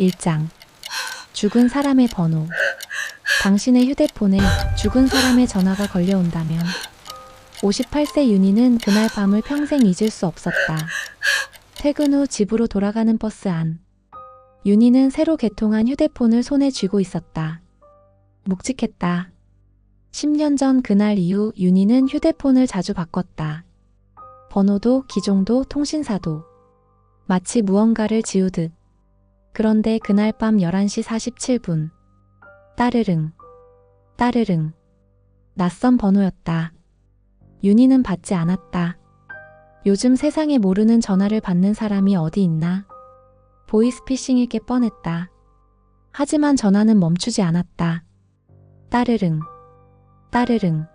1장. 죽은 사람의 번호. 당신의 휴대폰에 죽은 사람의 전화가 걸려온다면 58세 윤희는 그날 밤을 평생 잊을 수 없었다. 퇴근 후 집으로 돌아가는 버스 안. 윤희는 새로 개통한 휴대폰을 손에 쥐고 있었다. 묵직했다. 10년 전 그날 이후 윤희는 휴대폰을 자주 바꿨다. 번호도 기종도 통신사도 마치 무언가를 지우듯. 그런데 그날 밤 11시 47분. 따르릉. 따르릉. 낯선 번호였다. 윤희는 받지 않았다. 요즘 세상에 모르는 전화를 받는 사람이 어디 있나? 보이스피싱일 게 뻔했다. 하지만 전화는 멈추지 않았다. 따르릉. 따르릉.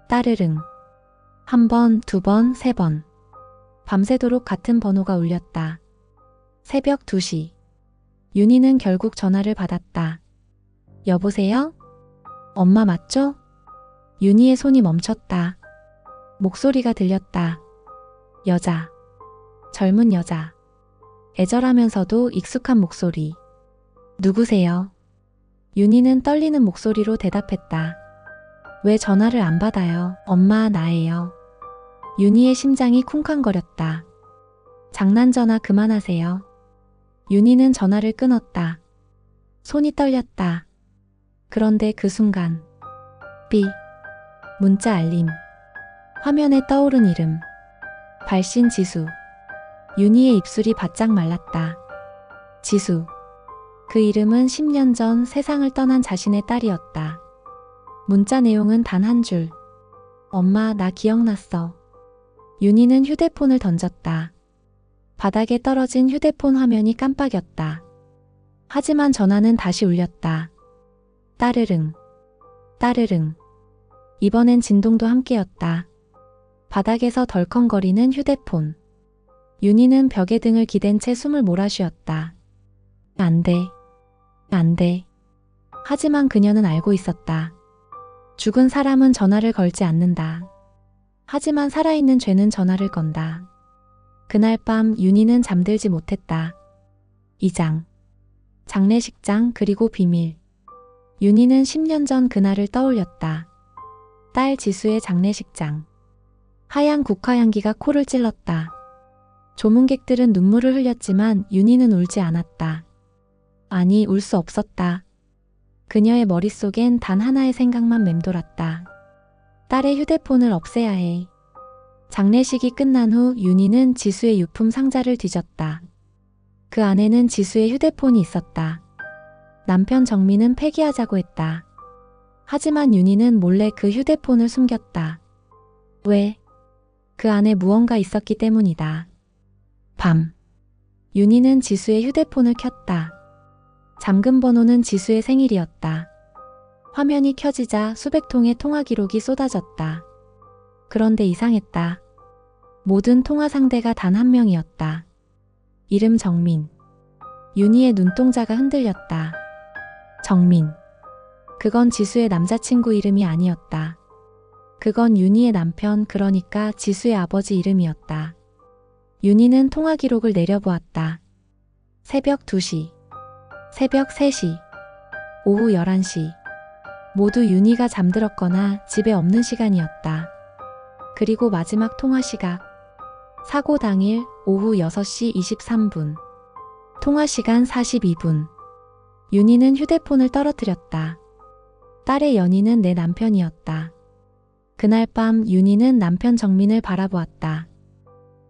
따르릉. 한 번, 두 번, 세 번. 밤새도록 같은 번호가 울렸다. 새벽 2시. 윤희는 결국 전화를 받았다. 여보세요? 엄마 맞죠? 윤희의 손이 멈췄다. 목소리가 들렸다. 여자. 젊은 여자. 애절하면서도 익숙한 목소리. 누구세요? 윤희는 떨리는 목소리로 대답했다. 왜 전화를 안 받아요? 엄마, 나예요. 윤희의 심장이 쿵쾅거렸다. 장난 전화 그만하세요. 윤희는 전화를 끊었다. 손이 떨렸다. 그런데 그 순간 삐. 문자 알림. 화면에 떠오른 이름. 발신 지수. 윤희의 입술이 바짝 말랐다. 지수. 그 이름은 10년 전 세상을 떠난 자신의 딸이었다. 문자 내용은 단 한 줄. 엄마, 나 기억났어. 윤희는 휴대폰을 던졌다. 바닥에 떨어진 휴대폰 화면이 깜빡였다. 하지만 전화는 다시 울렸다. 따르릉. 따르릉. 이번엔 진동도 함께였다. 바닥에서 덜컹거리는 휴대폰. 윤희는 벽에 등을 기댄 채 숨을 몰아쉬었다. 안 돼. 안 돼. 하지만 그녀는 알고 있었다. 죽은 사람은 전화를 걸지 않는다. 하지만 살아있는 죄는 전화를 건다. 그날 밤 윤희는 잠들지 못했다. 2장. 장례식장 그리고 비밀. 윤희는 10년 전 그날을 떠올렸다. 딸 지수의 장례식장. 하얀 국화향기가 코를 찔렀다. 조문객들은 눈물을 흘렸지만 윤희는 울지 않았다. 아니, 울 수 없었다. 그녀의 머릿속엔 단 하나의 생각만 맴돌았다. 딸의 휴대폰을 없애야 해. 장례식이 끝난 후 윤희는 지수의 유품 상자를 뒤졌다. 그 안에는 지수의 휴대폰이 있었다. 남편 정민은 폐기하자고 했다. 하지만 윤희는 몰래 그 휴대폰을 숨겼다. 왜? 그 안에 무언가 있었기 때문이다. 밤. 윤희는 지수의 휴대폰을 켰다. 잠금 번호는 지수의 생일이었다. 화면이 켜지자 수백 통의 통화 기록이 쏟아졌다. 그런데 이상했다. 모든 통화 상대가 단 한 명이었다. 이름 정민. 윤희의 눈동자가 흔들렸다. 정민. 그건 지수의 남자친구 이름이 아니었다. 그건 윤희의 남편, 그러니까 지수의 아버지 이름이었다. 윤희는 통화 기록을 내려보았다. 새벽 2시. 새벽 3시. 오후 11시. 모두 윤희가 잠들었거나 집에 없는 시간이었다. 그리고 마지막 통화 시각. 사고 당일 오후 6시 23분. 통화 시간 42분. 윤희는 휴대폰을 떨어뜨렸다. 딸의 연인은 내 남편이었다. 그날 밤 윤희는 남편 정민을 바라보았다.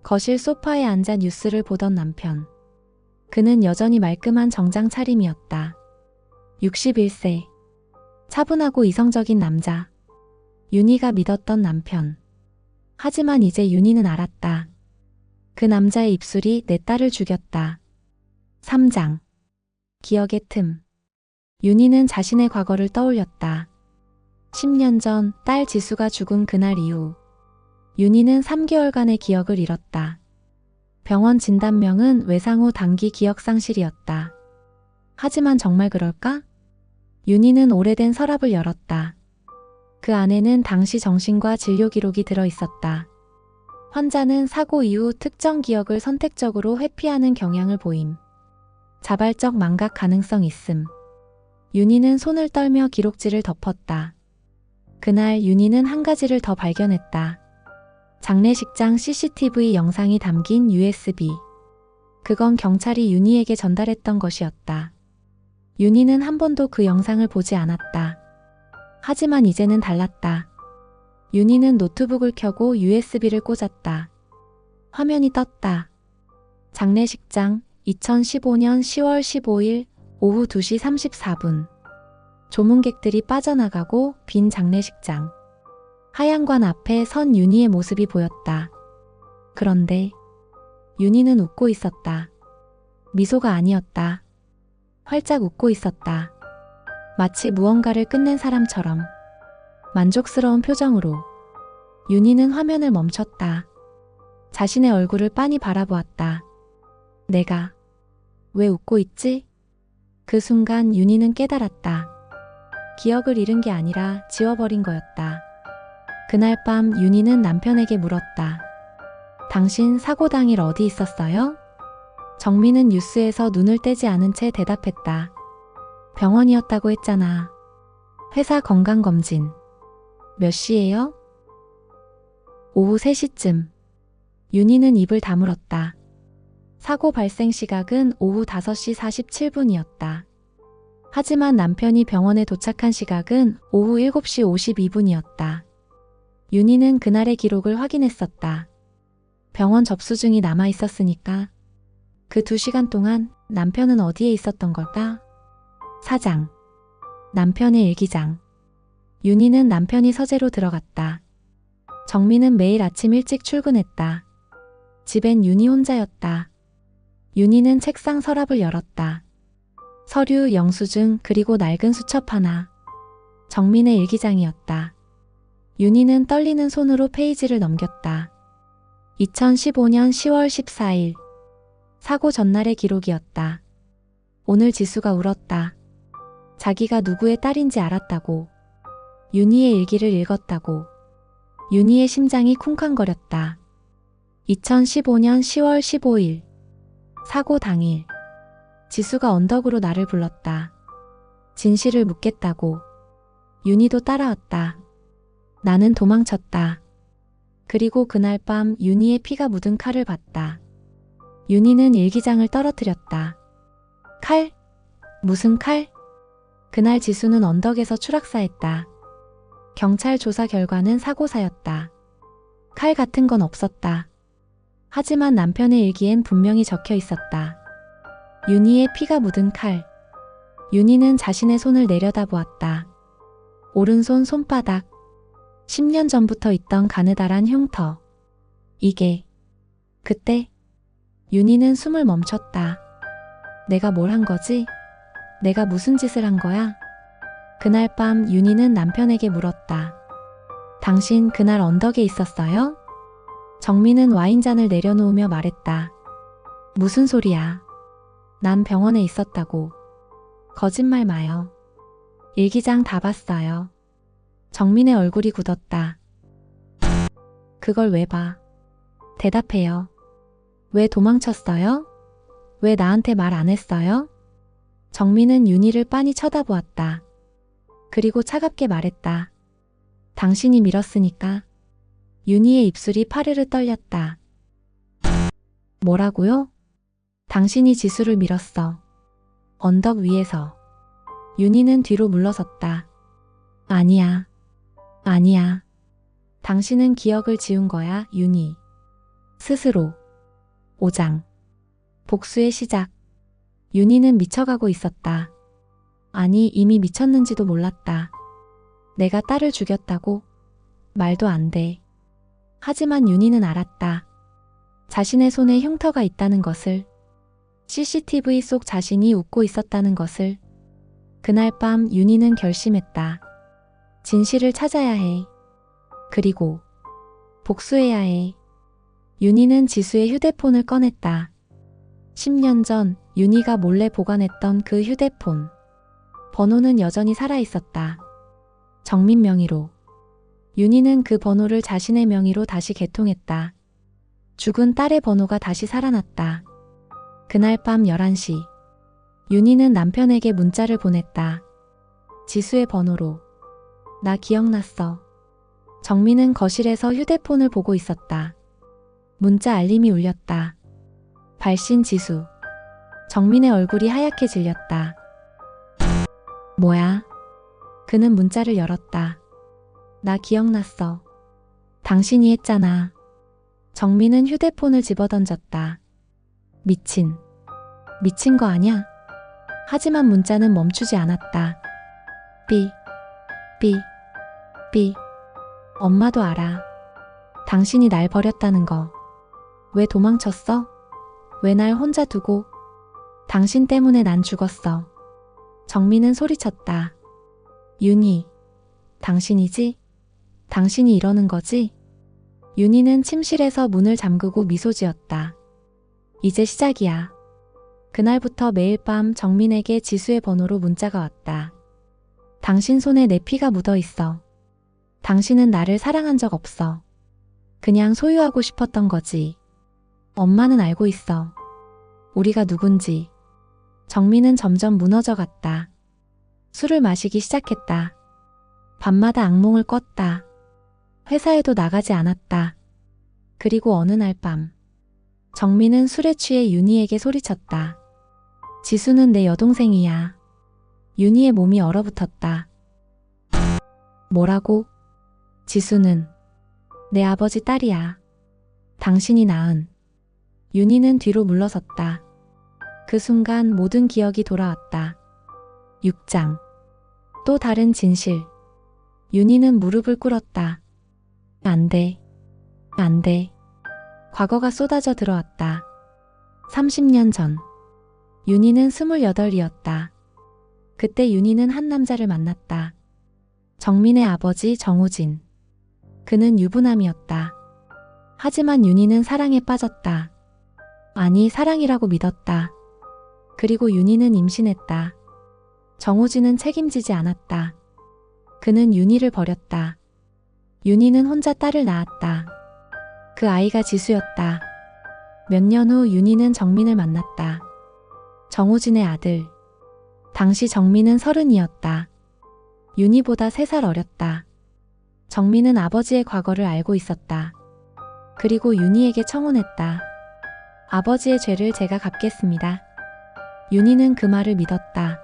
거실 소파에 앉아 뉴스를 보던 남편. 그는 여전히 말끔한 정장 차림이었다. 61세. 차분하고 이성적인 남자. 윤희가 믿었던 남편. 하지만 이제 윤희는 알았다. 그 남자의 입술이 내 딸을 죽였다. 3장. 기억의 틈. 윤희는 자신의 과거를 떠올렸다. 10년 전 딸 지수가 죽은 그날 이후 윤희는 3개월간의 기억을 잃었다. 병원 진단명은 외상후 단기 기억상실이었다. 하지만 정말 그럴까? 윤희는 오래된 서랍을 열었다. 그 안에는 당시 정신과 진료 기록이 들어 있었다. 환자는 사고 이후 특정 기억을 선택적으로 회피하는 경향을 보임. 자발적 망각 가능성 있음. 윤희는 손을 떨며 기록지를 덮었다. 그날 윤희는 한 가지를 더 발견했다. 장례식장 CCTV 영상이 담긴 USB. 그건 경찰이 윤희에게 전달했던 것이었다. 윤희는 한 번도 그 영상을 보지 않았다. 하지만 이제는 달랐다. 윤희는 노트북을 켜고 USB를 꽂았다. 화면이 떴다. 장례식장 2015년 10월 15일 오후 2시 34분. 조문객들이 빠져나가고 빈 장례식장. 하얀관 앞에 선 윤희의 모습이 보였다. 그런데 윤희는 웃고 있었다. 미소가 아니었다. 활짝 웃고 있었다. 마치 무언가를 끝낸 사람처럼 만족스러운 표정으로. 윤희는 화면을 멈췄다. 자신의 얼굴을 빤히 바라보았다. 내가 왜 웃고 있지? 그 순간 윤희는 깨달았다. 기억을 잃은 게 아니라 지워버린 거였다. 그날 밤 윤희는 남편에게 물었다. 당신 사고 당일 어디 있었어요? 정민은 뉴스에서 눈을 떼지 않은 채 대답했다. 병원이었다고 했잖아. 회사 건강검진. 몇 시예요? 오후 3시쯤. 윤희는 입을 다물었다. 사고 발생 시각은 오후 5시 47분이었다. 하지만 남편이 병원에 도착한 시각은 오후 7시 52분이었다. 윤희는 그날의 기록을 확인했었다. 병원 접수증이 남아 있었으니까. 그 2시간 동안 남편은 어디에 있었던 걸까? 사장. 남편의 일기장. 윤희는 남편이 서재로 들어갔다. 정민은 매일 아침 일찍 출근했다. 집엔 윤희 혼자였다. 윤희는 책상 서랍을 열었다. 서류, 영수증, 그리고 낡은 수첩 하나. 정민의 일기장이었다. 윤희는 떨리는 손으로 페이지를 넘겼다. 2015년 10월 14일. 사고 전날의 기록이었다. 오늘 지수가 울었다. 자기가 누구의 딸인지 알았다고. 윤희의 일기를 읽었다고. 윤희의 심장이 쿵쾅거렸다. 2015년 10월 15일. 사고 당일. 지수가 언덕으로 나를 불렀다. 진실을 묻겠다고. 윤희도 따라왔다. 나는 도망쳤다. 그리고 그날 밤 윤희의 피가 묻은 칼을 봤다. 윤희는 일기장을 떨어뜨렸다. 칼? 무슨 칼? 그날 지수는 언덕에서 추락사했다. 경찰 조사 결과는 사고사였다. 칼 같은 건 없었다. 하지만 남편의 일기엔 분명히 적혀 있었다. 윤희의 피가 묻은 칼. 윤희는 자신의 손을 내려다보았다. 오른손 손바닥. 10년 전부터 있던 가느다란 흉터. 이게. 그때 윤희는 숨을 멈췄다. 내가 뭘 한 거지? 내가 무슨 짓을 한 거야? 그날 밤 윤희는 남편에게 물었다. 당신 그날 언덕에 있었어요? 정민은 와인잔을 내려놓으며 말했다. 무슨 소리야? 난 병원에 있었다고. 거짓말 마요. 일기장 다 봤어요. 정민의 얼굴이 굳었다. 그걸 왜 봐? 대답해요. 왜 도망쳤어요? 왜 나한테 말 안 했어요? 정민은 윤희를 빤히 쳐다보았다. 그리고 차갑게 말했다. 당신이 밀었으니까. 윤희의 입술이 파르르 떨렸다. 뭐라고요? 당신이 지수를 밀었어. 언덕 위에서. 윤희는 뒤로 물러섰다. 아니야. 아니야. 당신은 기억을 지운 거야, 윤희. 스스로. 5장. 복수의 시작. 윤희는 미쳐가고 있었다. 아니, 이미 미쳤는지도 몰랐다. 내가 딸을 죽였다고? 말도 안 돼. 하지만 윤희는 알았다. 자신의 손에 흉터가 있다는 것을. CCTV 속 자신이 웃고 있었다는 것을. 그날 밤 윤희는 결심했다. 진실을 찾아야 해. 그리고 복수해야 해. 윤희는 지수의 휴대폰을 꺼냈다. 10년 전 윤희가 몰래 보관했던 그 휴대폰. 번호는 여전히 살아있었다. 정민 명의로. 윤희는 그 번호를 자신의 명의로 다시 개통했다. 죽은 딸의 번호가 다시 살아났다. 그날 밤 11시. 윤희는 남편에게 문자를 보냈다. 지수의 번호로. 나 기억났어. 정민은 거실에서 휴대폰을 보고 있었다. 문자 알림이 울렸다. 발신 지수. 정민의 얼굴이 하얗게 질렸다. 뭐야? 그는 문자를 열었다. 나 기억났어. 당신이 했잖아. 정민은 휴대폰을 집어던졌다. 미친 거 아냐? 하지만 문자는 멈추지 않았다. 삐, 삐, 삐. 엄마도 알아. 당신이 날 버렸다는 거. 왜 도망쳤어? 왜 날 혼자 두고? 당신 때문에 난 죽었어. 정민은 소리쳤다. 윤희, 당신이지? 당신이 이러는 거지? 윤희는 침실에서 문을 잠그고 미소 지었다. 이제 시작이야. 그날부터 매일 밤 정민에게 지수의 번호로 문자가 왔다. 당신 손에 내 피가 묻어 있어. 당신은 나를 사랑한 적 없어. 그냥 소유하고 싶었던 거지. 엄마는 알고 있어. 우리가 누군지. 정민은 점점 무너져 갔다. 술을 마시기 시작했다. 밤마다 악몽을 꿨다. 회사에도 나가지 않았다. 그리고 어느 날 밤, 정민은 술에 취해 윤희에게 소리쳤다. 지수는 내 여동생이야. 윤희의 몸이 얼어붙었다. 뭐라고? 지수는 내 아버지 딸이야. 당신이 낳은. 윤희는 뒤로 물러섰다. 그 순간 모든 기억이 돌아왔다. 6장. 또 다른 진실. 윤희는 무릎을 꿇었다. 안 돼. 안 돼. 과거가 쏟아져 들어왔다. 30년 전. 윤희는 28이었다. 그때 윤희는 한 남자를 만났다. 정민의 아버지 정우진. 그는 유부남이었다. 하지만 윤희는 사랑에 빠졌다. 아니, 사랑이라고 믿었다. 그리고 윤희는 임신했다. 정우진은 책임지지 않았다. 그는 윤희를 버렸다. 윤희는 혼자 딸을 낳았다. 그 아이가 지수였다. 몇 년 후 윤희는 정민을 만났다. 정우진의 아들. 당시 정민은 30이었다. 윤희보다 3살 어렸다. 정민은 아버지의 과거를 알고 있었다. 그리고 윤희에게 청혼했다. 아버지의 죄를 제가 갚겠습니다. 윤희는 그 말을 믿었다.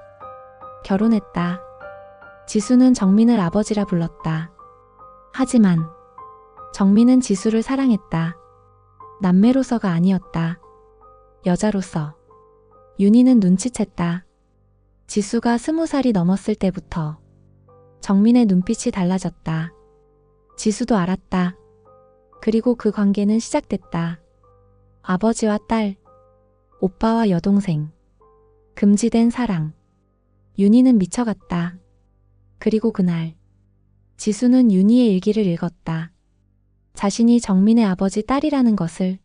결혼했다. 지수는 정민을 아버지라 불렀다. 하지만 정민은 지수를 사랑했다. 남매로서가 아니었다. 여자로서. 윤희는 눈치챘다. 지수가 20살이 넘었을 때부터 정민의 눈빛이 달라졌다. 지수도 알았다. 그리고 그 관계는 시작됐다. 아버지와 딸, 오빠와 여동생. 금지된 사랑. 윤희는 미쳐갔다. 그리고 그날 지수는 윤희의 일기를 읽었다. 자신이 정민의 아버지 딸이라는 것을,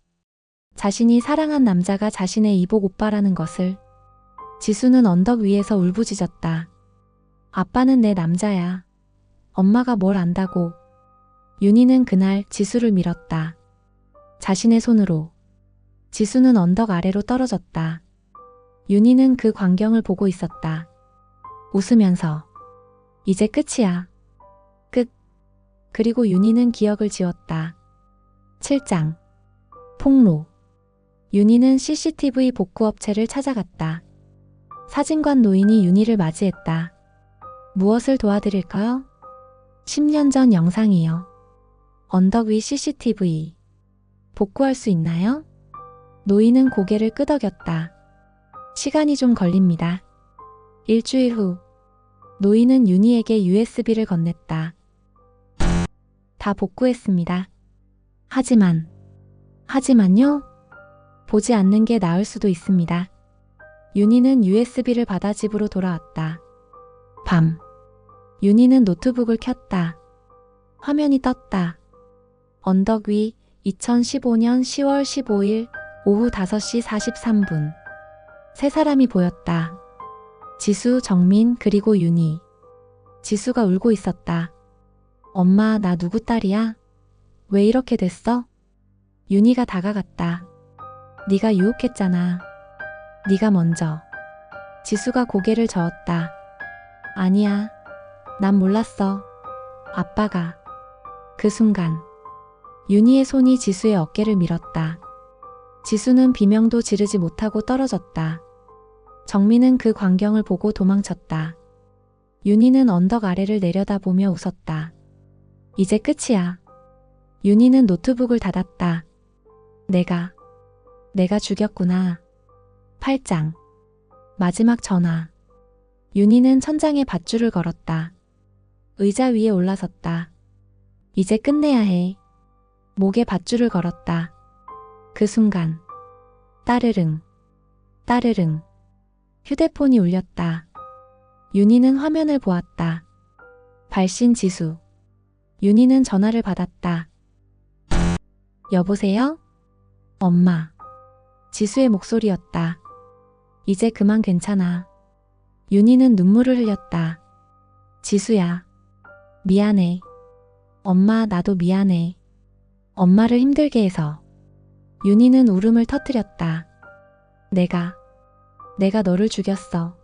자신이 사랑한 남자가 자신의 이복 오빠라는 것을. 지수는 언덕 위에서 울부짖었다. 아빠는 내 남자야. 엄마가 뭘 안다고. 윤희는 그날 지수를 밀었다. 자신의 손으로. 지수는 언덕 아래로 떨어졌다. 윤희는 그 광경을 보고 있었다. 웃으면서. 이제 끝이야. 끝. 그리고 윤희는 기억을 지웠다. 7장. 폭로. 윤희는 CCTV 복구업체를 찾아갔다. 사진관 노인이 윤희를 맞이했다. 무엇을 도와드릴까요? 10년 전 영상이요. 언덕 위 CCTV. 복구할 수 있나요? 노인은 고개를 끄덕였다. 시간이 좀 걸립니다. 일주일 후. 노인은 윤희에게 USB를 건넸다. 다 복구했습니다. 하지만요? 보지 않는 게 나을 수도 있습니다. 윤희는 USB를 받아 집으로 돌아왔다. 밤. 윤희는 노트북을 켰다. 화면이 떴다. 언덕 위 2015년 10월 15일 오후 5시 43분. 세 사람이 보였다. 지수, 정민, 그리고 윤희. 지수가 울고 있었다. 엄마, 나 누구 딸이야? 왜 이렇게 됐어? 윤희가 다가갔다. 네가 유혹했잖아. 네가 먼저. 지수가 고개를 저었다. 아니야. 난 몰랐어. 아빠가. 그 순간 윤희의 손이 지수의 어깨를 밀었다. 지수는 비명도 지르지 못하고 떨어졌다. 정민은 그 광경을 보고 도망쳤다. 윤희는 언덕 아래를 내려다보며 웃었다. 이제 끝이야. 윤희는 노트북을 닫았다. 내가 죽였구나. 8장. 마지막 전화. 윤희는 천장에 밧줄을 걸었다. 의자 위에 올라섰다. 이제 끝내야 해. 목에 밧줄을 걸었다. 그 순간 따르릉 따르릉 휴대폰이 울렸다. 윤희는 화면을 보았다. 발신 지수. 윤희는 전화를 받았다. 여보세요? 엄마. 지수의 목소리였다. 이제 그만 괜찮아. 윤희는 눈물을 흘렸다. 지수야. 미안해. 엄마 나도 미안해. 엄마를 힘들게 해서. 윤희는 울음을 터뜨렸다. 내가 너를 죽였어.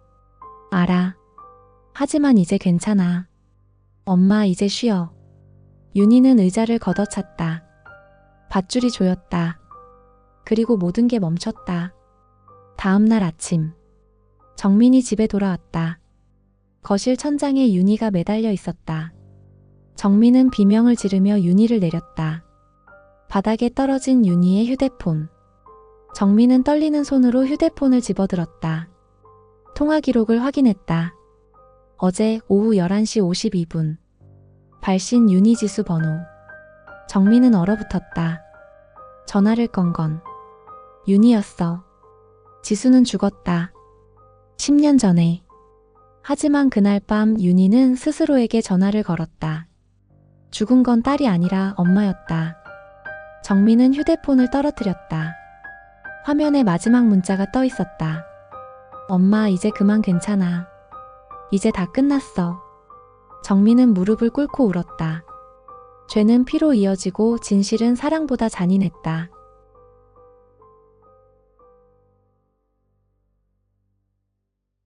알아. 하지만 이제 괜찮아. 엄마 이제 쉬어. 윤희는 의자를 걷어찼다. 밧줄이 조였다. 그리고 모든 게 멈췄다. 다음 날 아침. 정민이 집에 돌아왔다. 거실 천장에 윤희가 매달려 있었다. 정민은 비명을 지르며 윤희를 내렸다. 바닥에 떨어진 윤희의 휴대폰. 정민은 떨리는 손으로 휴대폰을 집어들었다. 통화 기록을 확인했다. 어제 오후 11시 52분. 발신 윤희 지수 번호. 정민은 얼어붙었다. 전화를 건 건 윤희였어. 지수는 죽었다. 10년 전에. 하지만 그날 밤 윤희는 스스로에게 전화를 걸었다. 죽은 건 딸이 아니라 엄마였다. 정민은 휴대폰을 떨어뜨렸다. 화면에 마지막 문자가 떠 있었다. 엄마 이제 그만 괜찮아. 이제 다 끝났어. 정민은 무릎을 꿇고 울었다. 죄는 피로 이어지고 진실은 사랑보다 잔인했다.